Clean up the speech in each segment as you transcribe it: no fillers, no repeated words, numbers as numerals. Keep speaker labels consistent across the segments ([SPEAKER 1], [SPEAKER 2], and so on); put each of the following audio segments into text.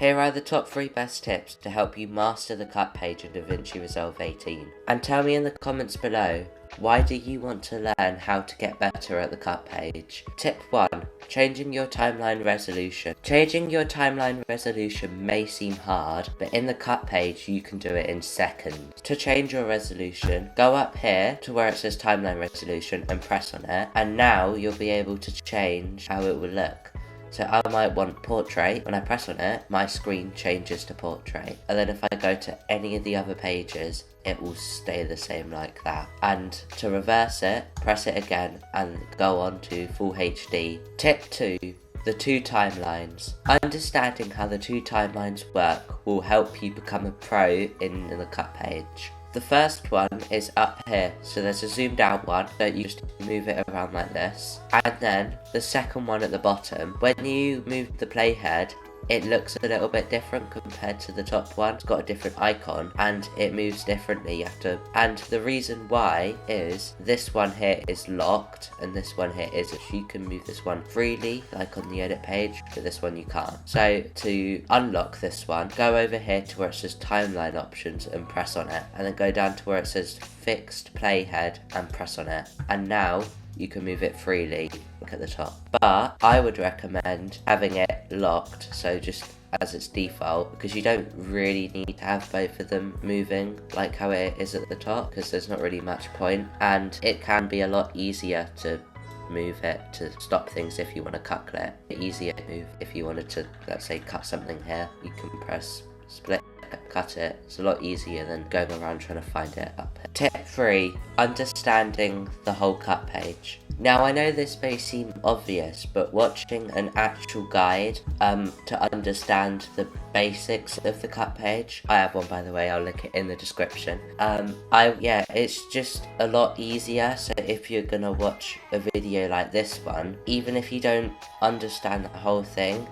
[SPEAKER 1] Here are the top 3 best tips to help you master the cut page in Davinci Resolve 18. And tell me in the comments below, why do you want to learn how to get better at the cut page? Tip 1. Changing your timeline resolution. Changing your timeline resolution may seem hard, but in the cut page you can do it in seconds. To change your resolution, go up here to where it says timeline resolution and press on it, and now you'll be able to change how it will look. So I might want portrait. When I press on it, my screen changes to portrait. And then if I go to any of the other pages, it will stay the same like that. And to reverse it, press it again and go on to full HD. Tip 2. The 2 timelines. Understanding how the 2 timelines work will help you become a pro in the cut page. The first one is up here, so there's a zoomed out one, so you just move it around like this. And then the second one at the bottom, when you move the playhead, it looks a little bit different compared to the top one. It's got a different icon and it moves differently and the reason why is this one here is locked and this one here isn't. You can move this one freely like on the edit page, but this one you can't. So to unlock this one, go over here to where it says timeline options and press on it, and then go down to where it says fixed playhead and press on it, and now you can move it freely at the top. But I would recommend having it locked, so just as its default, because you don't really need to have both of them moving like how it is at the top, because there's not really much point, and it can be a lot easier to move it to stop things if you want to cut clip. Easier to move if you wanted to, let's say, cut something here, you can press split, cut it. It's a lot easier than going around trying to find it up here. Tip 3. Understanding the whole cut page. Now I know this may seem obvious, but watching an actual guide to understand the basics of the cut page, I have one by the way, I'll link it in the description. It's just a lot easier. So if you're gonna watch a video like this one, even if you don't understand the whole thing,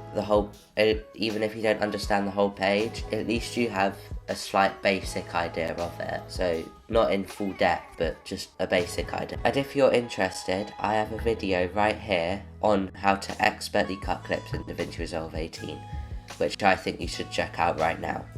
[SPEAKER 1] even if you don't understand the whole page, at least you have a slight basic idea of it. So not in full depth, but just a basic idea. And if you're interested, I have a video right here on how to expertly cut clips in Davinci Resolve 18, which I think you should check out right now.